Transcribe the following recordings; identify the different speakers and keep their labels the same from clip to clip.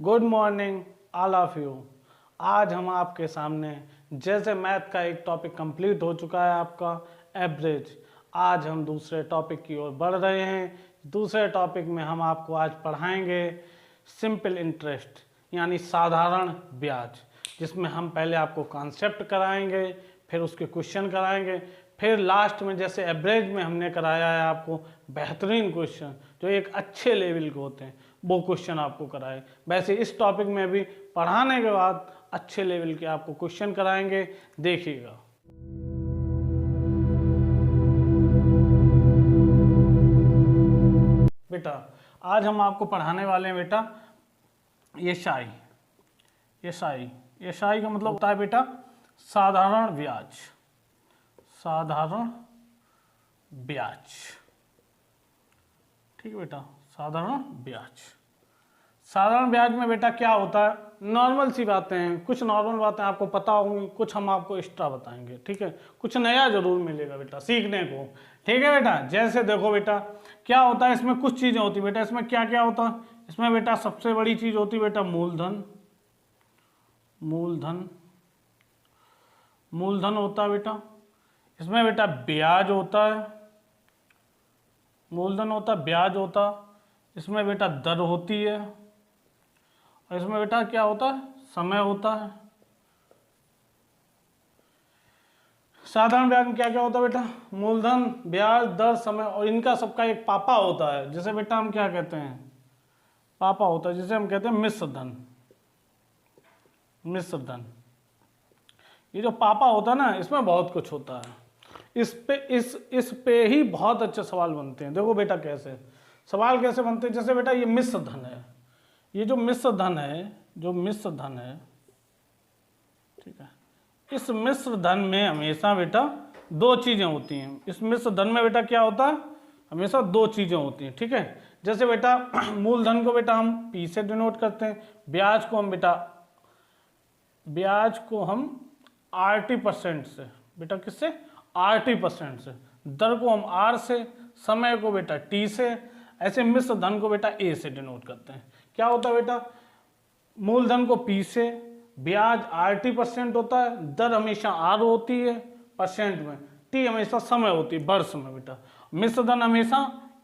Speaker 1: Good morning all of you. आज हम आपके सामने जैसे मैथ का एक टॉपिक कंप्लीट हो चुका है आपका एवरेज, आज हम दूसरे टॉपिक की ओर बढ़ रहे हैं। दूसरे टॉपिक में हम आपको आज पढ़ाएंगे सिंपल इंटरेस्ट यानी साधारण ब्याज, जिसमें हम पहले आपको कॉन्सेप्ट कराएंगे, फिर उसके क्वेश्चन कराएंगे, फिर लास्ट में जैसे एवरेज में हमने कराया है आपको बेहतरीन क्वेश्चन जो एक अच्छे लेवल के होते हैं वो क्वेश्चन आपको कराए। वैसे इस टॉपिक में भी पढ़ाने के बाद अच्छे लेवल के आपको क्वेश्चन कराएंगे, देखिएगा। बेटा आज हम आपको पढ़ाने वाले हैं बेटा एसआई। एसआई का मतलब होता है बेटा साधारण ब्याज। साधारण ब्याज, ठीक है बेटा, साधारण ब्याज। साधारण ब्याज में बेटा क्या होता है, नॉर्मल सी बातें हैं, कुछ नॉर्मल बातें आपको पता होंगी, कुछ हम आपको एक्स्ट्रा बताएंगे, ठीक है। कुछ नया जरूर मिलेगा बेटा सीखने को, ठीक है बेटा। जैसे देखो बेटा क्या होता है, इसमें कुछ चीजें होती बेटा, इसमें क्या क्या होता है, इसमें बेटा सबसे बड़ी चीज होती बेटा मूलधन। मूलधन होता है बेटा, इसमें बेटा ब्याज होता है, मूलधन होता है, ब्याज होता, इसमें बेटा दर होती है, और इसमें बेटा क्या होता है, समय होता है। साधारण ब्याज में क्या क्या होता है बेटा, मूलधन, ब्याज, दर, समय, और इनका सबका एक पापा होता है, जिसे बेटा हम क्या कहते हैं, पापा होता है, जिसे हम कहते हैं मिश्र धन। मिश्र धन, ये जो पापा होता है ना, इसमें बहुत कुछ होता है। इस पे ही बहुत अच्छे सवाल बनते हैं। देखो बेटा कैसे सवाल कैसे बनते हैं, जैसे बेटा ये मिश्र धन है, ये जो मिश्र धन है, ठीक है, इस मिश्र धन में हमेशा बेटा दो चीजें होती हैं। इस मिश्र धन में बेटा क्या होता है, हमेशा दो चीजें होती हैं, ठीक है। जैसे बेटा मूलधन को बेटा हम पी से डिनोट करते हैं, ब्याज को हम RT% से, बेटा किससे, RT% से, दर को हम R से, समय को बेटा T से, ऐसे मिश्र धन को बेटा A से डिनोट करते हैं। क्या होता है बेटा, मूलधन को P से, ब्याज RT% होता है, दर हमेशा R होती है परसेंट में, T हमेशा समय होती है वर्ष में बेटा। मिश्र धन हमेशा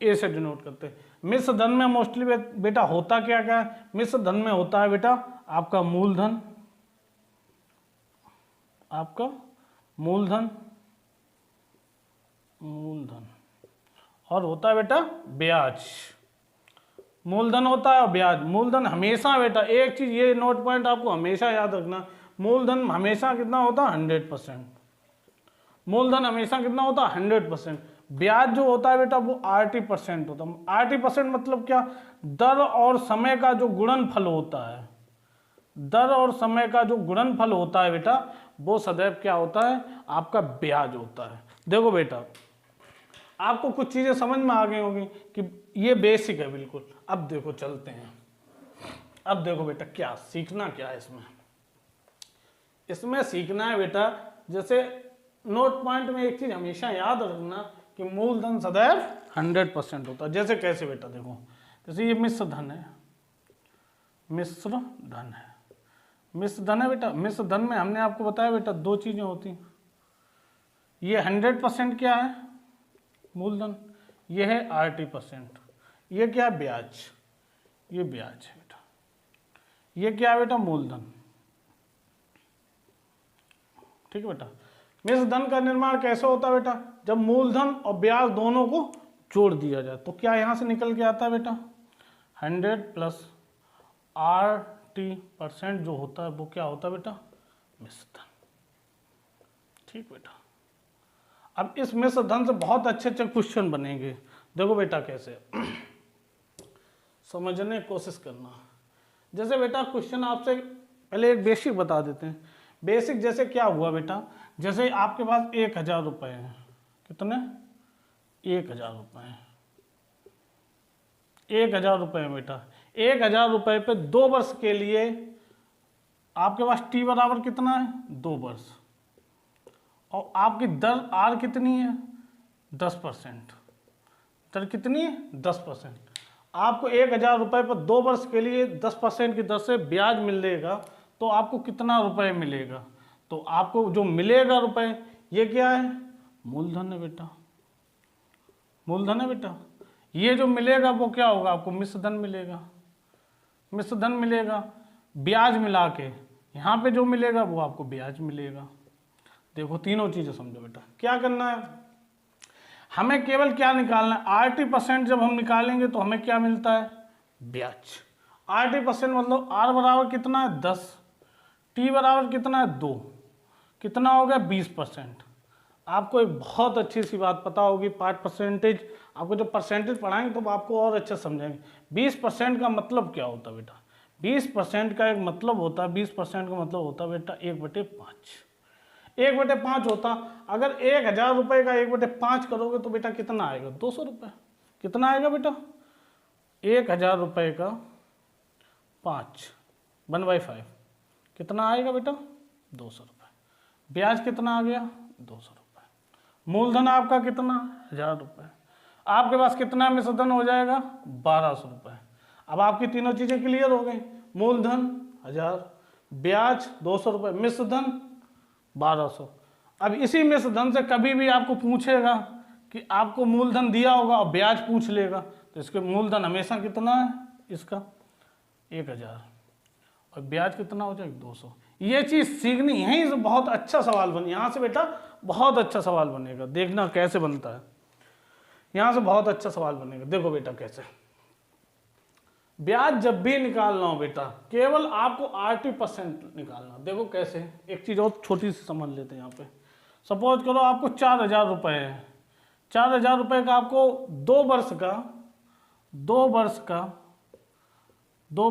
Speaker 1: A से डिनोट करते हैं। मिश्र धन में मोस्टली बेटा होता क्या क्या है, मिश्र धन में होता है बेटा आपका मूलधन, मूलधन और होता है बेटा ब्याज। मूलधन होता है और ब्याज। मूलधन हमेशा बेटा एक चीज ये नोट पॉइंट आपको हमेशा याद रखना, मूलधन हमेशा कितना होता है, 100%। मूलधन हमेशा कितना होता है, 100%। ब्याज जो होता है बेटा वो RT% होता है। RT% मतलब क्या, दर और समय का जो गुणनफल होता है, दर और समय का जो गुणनफल होता है बेटा वो सदैव क्या होता है, आपका ब्याज होता है। देखो बेटा आपको कुछ चीजें समझ में आ गई होंगी कि ये बेसिक है बिल्कुल। अब देखो चलते हैं, अब देखो बेटा क्या सीखना क्या है इसमें सीखना है बेटा, जैसे नोट पॉइंट में एक चीज हमेशा याद रखना कि मूलधन सदैव 100% होता है। जैसे कैसे बेटा देखो, जैसे ये मिश्र धन है, मिश्र धन है बेटा। मिश्र धन में हमने आपको बताया बेटा दो चीजें होती हैं, ये 100% क्या है, मूलधन, ये है RT%, ये क्या है ब्याज, ये ब्याज है बेटा, ये क्या है बेटा मूलधन, ठीक है बेटा। मिश्र धन का निर्माण कैसे होता है बेटा, जब मूलधन और ब्याज दोनों को जोड़ दिया जाए तो क्या यहां से निकल के आता है बेटा, 100 प्लस RT% जो होता है वो क्या होता है बेटा, मिश्र धन, ठीक बेटा। अब इस मिश्र धन से बहुत अच्छे अच्छे क्वेश्चन बनेंगे। देखो बेटा कैसे समझने की कोशिश करना। जैसे बेटा क्वेश्चन आपसे पहले एक बेसिक बता देते हैं। बेसिक जैसे क्या हुआ बेटा, जैसे आपके पास 1000 रुपये हैं, कितने, 1000 रुपये हैं, 1000 रुपये में बेटा 1000 रुपये पे 2 वर्ष के लिए आपके पास T बराबर कितना है, 2 वर्ष, और आपकी दर R कितनी है, 10%। दर कितनी है, 10%। आपको 1,000 रुपये पर 2 वर्ष के लिए 10% की दर से ब्याज मिलेगा, तो आपको कितना रुपए मिलेगा? तो आपको जो मिलेगा रुपए, ये क्या है? मूलधन है बेटा, मूलधन है बेटा। ये जो मिलेगा वो क्या होगा? आपको मिश्र धन मिलेगा, मिश्र धन मिलेगा ब्याज मिला के। यहाँ पे जो मिलेगा वो आपको ब्याज मिलेगा। देखो तीनों चीजें समझो बेटा। क्या करना है हमें? केवल क्या निकालना है? 80% जब हम निकालेंगे तो हमें क्या मिलता है? ब्याज। 80% मतलब R बराबर कितना है? 10, T बराबर कितना है? 2, कितना हो गया? 20%। आपको एक बहुत अच्छी सी बात पता होगी, पार्ट परसेंटेज, आपको जब परसेंटेज पढ़ाएंगे तो आपको और अच्छा समझाएंगे। 20% का मतलब क्या होता है बेटा? 20% का एक मतलब होता है, 20% का मतलब होता है बेटा 1/5। 1/5 होता। अगर 1,000 रुपये का 1/5 करोगे तो बेटा कितना आएगा? 200 रुपये। कितना आएगा बेटा? 1,000 रुपये का 5, 1/5 कितना आएगा बेटा? 200 रुपये। ब्याज कितना आ गया? 200 रुपये। मूलधन आपका कितना? 1,000 रुपये। आपके पास कितना मिश्रधन हो जाएगा? 1,200 रुपये। अब आपकी तीनों चीजें क्लियर हो गई। मूलधन 1,000, ब्याज 200 रुपये, मिश्रधन 1,200। अब इसी मिश्रधन से कभी भी आपको पूछेगा कि आपको मूलधन दिया होगा और ब्याज पूछ लेगा, तो इसके मूलधन हमेशा कितना है? इसका 1,000 और ब्याज कितना हो जाएगा? 200। ये चीज सीखनी, यहीं से बहुत अच्छा सवाल बन, यहाँ से बेटा बहुत अच्छा सवाल बनेगा। देखना कैसे बनता है, यहाँ से बहुत अच्छा सवाल बनेगा। देखो बेटा कैसे ब्याज जब भी निकालना हो बेटा, केवल आपको 80% निकालना। देखो कैसे, एक चीज और छोटी सी समझ लेते हैं यहाँ पे। सपोज करो आपको 4,000 रुपये है। 4,000 रुपये का आपको 2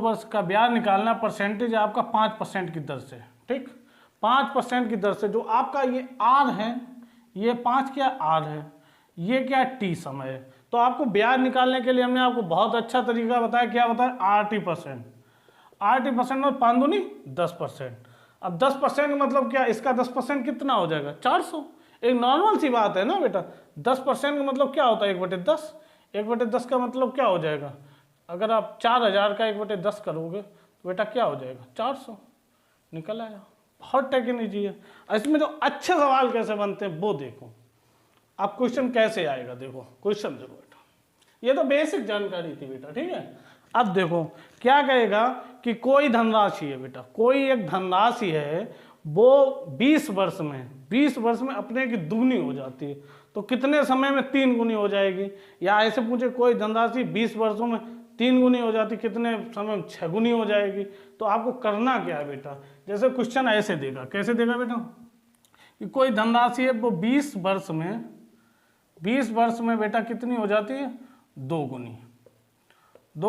Speaker 1: वर्ष का ब्याज निकालना। परसेंटेज आपका 5% की दर से, ठीक, 5% की दर से। जो आपका ये R है, ये 5 क्या R है, ये क्या T समय है। तो आपको ब्याज निकालने के लिए हमने आपको बहुत अच्छा तरीका बताया। क्या बताया? 80%। 80% और 5 दूनी 10%। अब 10% का मतलब क्या? इसका 10% कितना हो जाएगा? 400। एक नॉर्मल सी बात है ना बेटा। 10% का मतलब क्या होता है? 1/10। 1/10 का मतलब क्या हो जाएगा? अगर आप 4,000 का 1/10 करोगे तो बेटा क्या हो जाएगा? 400 निकल आया। बहुत टेक्नोलॉजी है इसमें। जो अच्छे सवाल कैसे बनते हैं वो देखो। आप क्वेश्चन कैसे आएगा, देखो क्वेश्चन देखो बेटा। ये तो बेसिक जानकारी थी बेटा, ठीक है। अब देखो क्या कहेगा कि कोई धनराशि है बेटा, कोई एक धनराशि है, वो 20 वर्ष में अपने की दुगनी हो जाती है, तो कितने समय में 3 गुनी हो जाएगी? या ऐसे पूछे कोई धनराशि 20 वर्षों में 3 गुनी हो जाती, कितने समय में 6 गुनी हो जाएगी? तो आपको करना क्या है बेटा? जैसे क्वेश्चन ऐसे देगा, कैसे देगा बेटा कि कोई धनराशि है वो 20 वर्ष में बेटा कितनी हो जाती है? 2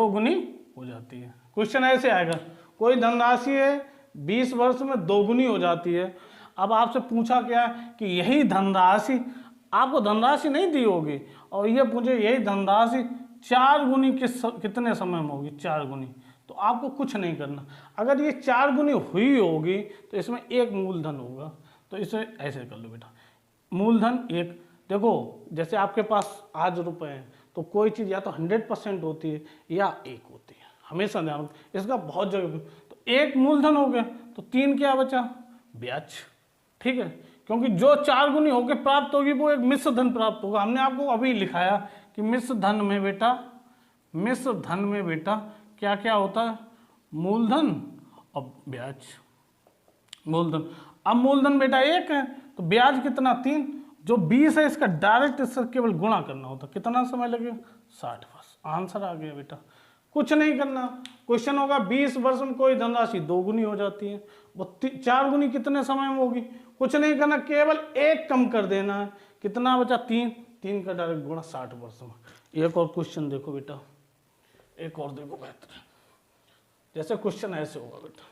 Speaker 1: गुनी हो जाती है। क्वेश्चन ऐसे आएगा, कोई धनराशि है 20 वर्ष में 2 गुनी हो जाती है। अब आपसे पूछा क्या कि यही धनराशि, आपको धनराशि नहीं दी होगी और ये पूछे यही धनराशि 4 गुनी कितने समय में होगी? 4 गुनी। तो आपको कुछ नहीं करना। अगर ये 4 गुनी हुई होगी तो इसमें एक मूलधन होगा, तो इसे ऐसे कर लो बेटा। मूलधन एक, देखो जैसे आपके पास आज रुपए हैं तो कोई चीज़ या तो 100% होती है या 1 होती है, हमेशा ध्यान रखो, इसका बहुत जगह। तो 1 मूलधन हो गया तो 3 क्या बचा? ब्याज, ठीक है। क्योंकि जो 4 गुनी होकर प्राप्त होगी वो एक मिश्र धन प्राप्त होगा। हमने आपको अभी लिखाया कि मिश्र धन में बेटा क्या क्या होता है? मूलधन और ब्याज। मूलधन, अब मूलधन बेटा 1 है तो ब्याज कितना? 3। जो 20 है इसका डायरेक्ट इससे केवल गुणा करना होता। कितना समय लगेगा? 60 वर्ष। आंसर आ गया बेटा, कुछ नहीं करना। क्वेश्चन होगा 20 वर्ष में कोई धनराशि 2 गुनी हो जाती है, वो 4 गुनी कितने समय में होगी? कुछ नहीं करना, केवल 1 कम कर देना है। कितना बचा? 3 का डायरेक्ट गुणा 60 वर्ष में। एक और क्वेश्चन देखो बेटा, एक और देखो बेहतर। जैसे क्वेश्चन ऐसे होगा बेटा,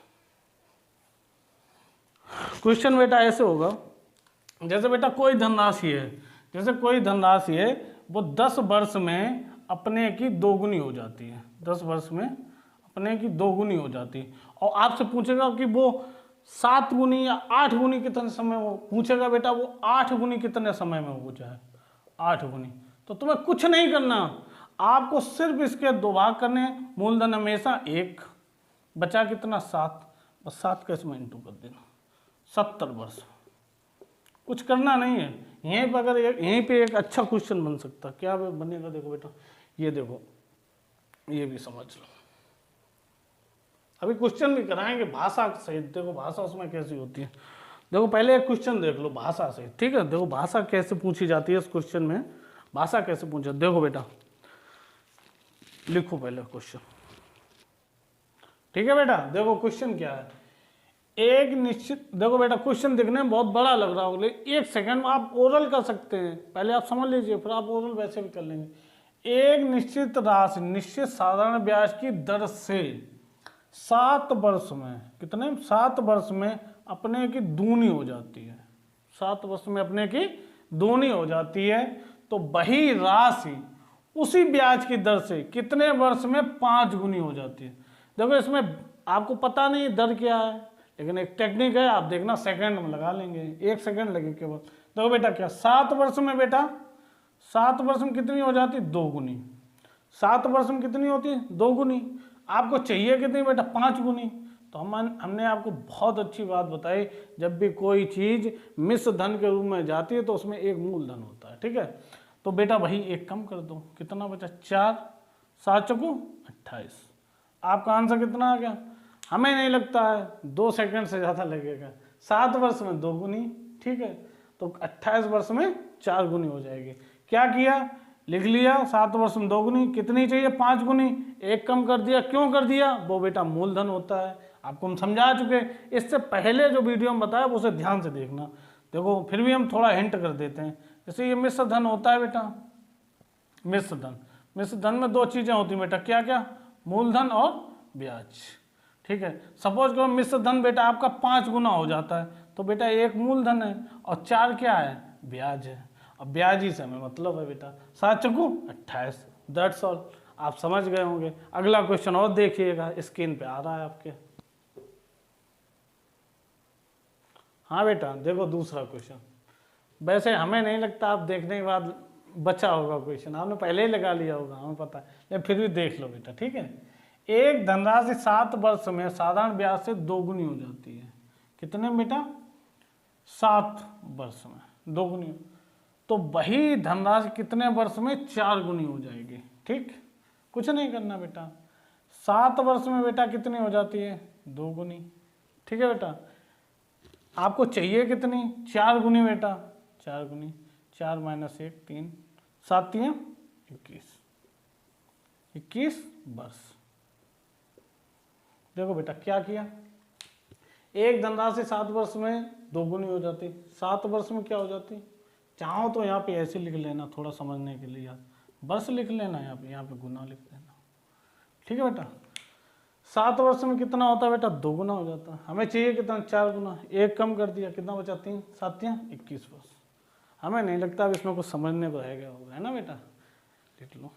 Speaker 1: क्वेश्चन बेटा ऐसे होगा, जैसे बेटा कोई धनराशि है, वो 10 वर्ष में अपने की 2 गुनी हो जाती है। 10 वर्ष में अपने की 2 गुनी हो जाती है और आपसे पूछेगा कि वो 7 गुनी या 8 गुनी कितने समय में पूछेगा बेटा, वो 8 गुनी कितने समय में हो जाए? 8 गुनी। तो तुम्हें कुछ नहीं करना, आपको सिर्फ इसके 2 भाग करने हैं। मूलधन हमेशा 1, बचा कितना 7, बस 7 का इसमें इंटू कर देना, 70 वर्ष। कुछ करना नहीं है, यहीं पर अगर यहीं पे एक अच्छा क्वेश्चन बन सकता, क्या बनेगा देखो बेटा, ये देखो, ये भी समझ लो। अभी क्वेश्चन भी कराएंगे भाषा सहित, देखो भाषा उसमें कैसी होती है। देखो पहले एक क्वेश्चन देख लो भाषा सहित, ठीक है। देखो भाषा कैसे पूछी जाती है इस क्वेश्चन में, भाषा कैसे पूछा, देखो बेटा लिखो पहले क्वेश्चन, ठीक है बेटा। देखो क्वेश्चन क्या है, एक निश्चित, देखो बेटा क्वेश्चन दिखने में बहुत बड़ा लग रहा होगा, लेकिन 1 सेकंड में आप ओरल कर सकते हैं, पहले आप समझ लीजिए फिर आप ओरल वैसे भी कर लेंगे। एक निश्चित राशि निश्चित साधारण ब्याज की दर से 7 वर्ष में, कितने 7 वर्ष में अपने की दूनी हो जाती है, 7 वर्ष में अपने की दूनी हो जाती है, तो वही राशि उसी ब्याज की दर से कितने वर्ष में 5 गुनी हो जाती है। देखो इसमें आपको पता नहीं दर क्या है, लेकिन एक टेक्निक है, आप देखना सेकंड में लगा लेंगे, 1 सेकंड लगे केवल। देखो बेटा क्या 7 वर्ष में बेटा, 7 वर्ष में कितनी हो जाती है 2 गुनी, 7 वर्ष में कितनी होती है 2 गुनी। आपको चाहिए कितनी बेटा 5 गुनी। तो हमने आपको बहुत अच्छी बात बताई, जब भी कोई चीज़ मिश्र धन के रूप में जाती है तो उसमें एक मूलधन होता है, ठीक है। तो बेटा वही एक कम कर दो, कितना बचा 4, 7 चौको 28। आपका आंसर कितना आ गया, हमें नहीं लगता है 2 सेकंड से ज़्यादा लगेगा, 7 वर्ष में 2 गुनी, ठीक है। तो 28 वर्ष में 4 गुनी हो जाएगी। क्या किया, लिख लिया 7 वर्ष में 2 गुनी, कितनी चाहिए 5 गुनी, एक कम कर दिया। क्यों कर दिया, वो बेटा मूलधन होता है, आपको हम समझा चुके। इससे पहले जो वीडियो में बताया उसे ध्यान से देखना। देखो फिर भी हम थोड़ा हिंट कर देते हैं, जैसे ये मिश्र धन होता है बेटा, मिश्र धन, मिश्र धन में 2 चीज़ें होती हैं बेटा, क्या क्या, मूलधन और ब्याज, ठीक है। सपोज करो मिश्र धन बेटा आपका 5 गुना हो जाता है, तो बेटा 1 मूलधन है और 4 क्या है, ब्याज है। अब ब्याज ही से हमें मतलब है बेटा, 7 चौको 28, दैट्स ऑल। आप समझ गए होंगे। अगला क्वेश्चन और देखिएगा, स्क्रीन पे आ रहा है आपके। हाँ बेटा देखो दूसरा क्वेश्चन, वैसे हमें नहीं लगता आप देखने के बाद बचा होगा क्वेश्चन, आपने पहले ही लगा लिया होगा, हमें पता है, लेकिन फिर भी देख लो बेटा, ठीक है। एक धनराशि 7 वर्ष में साधारण ब्याज से 2 गुनी हो जाती है, कितने बेटा 7 वर्ष में 2 गुनी, तो वही धनराशि कितने वर्ष में 4 गुनी हो जाएगी, ठीक। कुछ नहीं करना बेटा, 7 वर्ष में बेटा कितनी हो जाती है 2 गुनी, ठीक है बेटा। आपको चाहिए कितनी 4 गुनी बेटा, 4 गुनी, 4 - 1 3, 7 × 3 21, 21 वर्ष। देखो बेटा क्या किया, एक धनराशि 7 वर्ष में 2 गुनी हो जाती, 7 वर्ष में क्या हो जाती, चाहो तो यहाँ पे ऐसे लिख लेना थोड़ा समझने के लिए, वर्ष लिख लेना, यहाँ पे गुना लिख देना, ठीक है बेटा। 7 वर्ष में कितना होता है बेटा 2 गुना हो जाता है, हमें चाहिए कितना 4 गुना, एक कम कर दिया, कितना बचा 3, 7 × 3 21 वर्ष। हमें नहीं लगता अब इसमें कुछ समझने को रह गया होगा, है ना बेटा, लिख लो।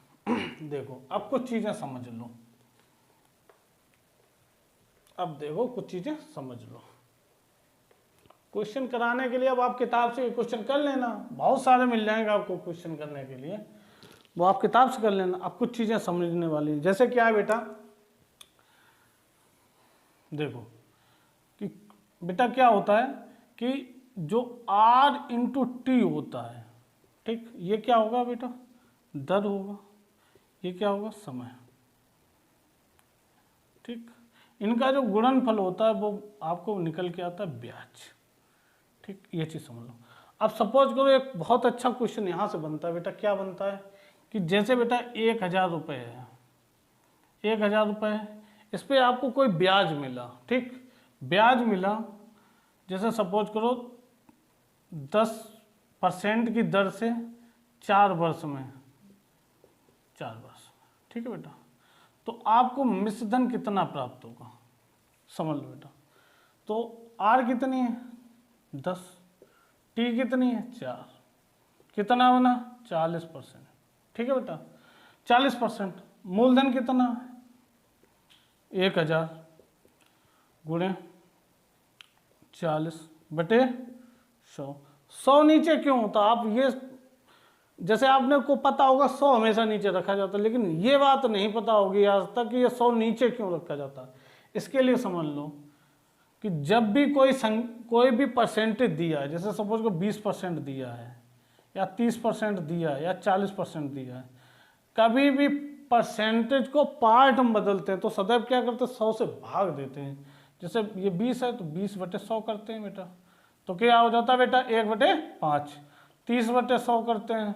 Speaker 1: देखो अब कुछ चीज़ें समझ लो, अब देखो कुछ चीज़ें समझ लो। क्वेश्चन कराने के लिए अब आप किताब से क्वेश्चन कर लेना, बहुत सारे मिल जाएंगे आपको क्वेश्चन करने के लिए, वो आप किताब से कर लेना। अब कुछ चीज़ें समझने वाली हैं, जैसे क्या है बेटा, देखो कि बेटा क्या होता है कि जो R × T होता है, ठीक, ये क्या होगा बेटा दर होगा, ये क्या होगा समय, ठीक। इनका जो गुणनफल होता है वो आपको निकल के आता है ब्याज, ठीक, ये चीज़ समझ लो। अब सपोज करो एक बहुत अच्छा क्वेश्चन यहाँ से बनता है बेटा, क्या बनता है कि जैसे बेटा 1000 रुपये है, 1000 रुपये है, इस पर आपको कोई ब्याज मिला, ठीक, ब्याज मिला, जैसे सपोज करो 10% की दर से 4 वर्ष में, 4 वर्ष, ठीक है बेटा। तो आपको मिश्र धन कितना प्राप्त होगा, समझ लो बेटा। तो R कितनी है 10, T कितनी है 4, कितना बना 40%, ठीक है बेटा 40%। मूलधन कितना है 1000 गुणे 40 बटे 100, 100 नीचे क्यों होता, आप ये जैसे आपने को पता होगा 100 हमेशा नीचे रखा जाता है, लेकिन ये बात नहीं पता होगी आज तक कि ये 100 नीचे क्यों रखा जाता है। इसके लिए समझ लो कि जब भी कोई भी परसेंटेज दिया है, जैसे सपोज को 20% दिया है या 30% दिया है या 40% दिया है, कभी भी परसेंटेज को पार्ट हम बदलते हैं तो सदैव क्या करते हैं, 100 से भाग देते हैं। जैसे ये 20 है तो 20/100 करते हैं बेटा, तो क्या हो जाता है बेटा 1/5। 30/100 करते हैं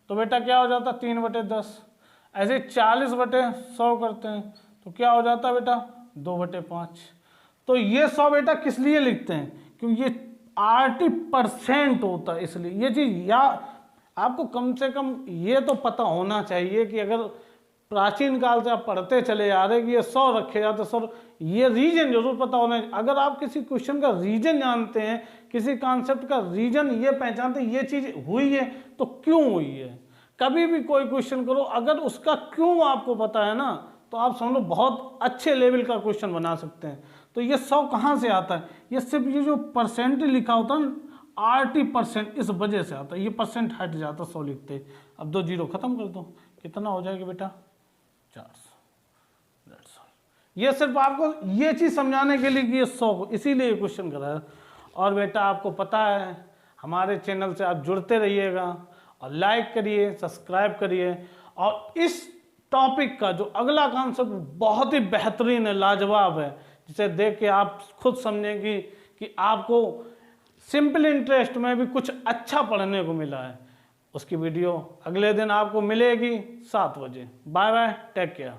Speaker 1: तो बेटा क्या हो जाता है 3/10। ऐसे 40/100 करते हैं तो क्या हो जाता है बेटा 2/5। तो ये 100 बेटा किस लिए लिखते हैं, क्योंकि ये 80% होता है, इसलिए ये चीज या आपको कम से कम ये तो पता होना चाहिए कि अगर प्राचीन काल से आप पढ़ते चले आ रहे कि ये 100 रखे जाते 100, ये रीजन जरूर पता होना चाहिए। अगर आप किसी क्वेश्चन का रीजन जानते हैं, किसी कॉन्सेप्ट का रीजन ये पहचानते हैं ये चीज हुई है तो क्यों हुई है। कभी भी कोई क्वेश्चन करो, अगर उसका क्यों आपको पता है ना, तो आप समझो बहुत अच्छे लेवल का क्वेश्चन बना सकते हैं। तो ये 100 कहाँ से आता है, ये सिर्फ ये जो परसेंट लिखा होता है 80%, इस वजह से आता है। ये परसेंट हट जाता 100 लिखते। अब 2 जीरो खत्म कर दो, कितना हो जाएगा बेटा 400। ये सिर्फ आपको ये चीज समझाने के लिए कि ये 100, इसीलिए क्वेश्चन करा है। और बेटा आपको पता है हमारे चैनल से आप जुड़ते रहिएगा और लाइक करिए, सब्सक्राइब करिए। और इस टॉपिक का जो अगला कॉन्सेप्ट बहुत ही बेहतरीन है, लाजवाब है, जिसे देख के आप खुद समझेंगे कि आपको सिंपल इंटरेस्ट में भी कुछ अच्छा पढ़ने को मिला है। उसकी वीडियो अगले दिन आपको मिलेगी 7 बजे। Bye bye, take care.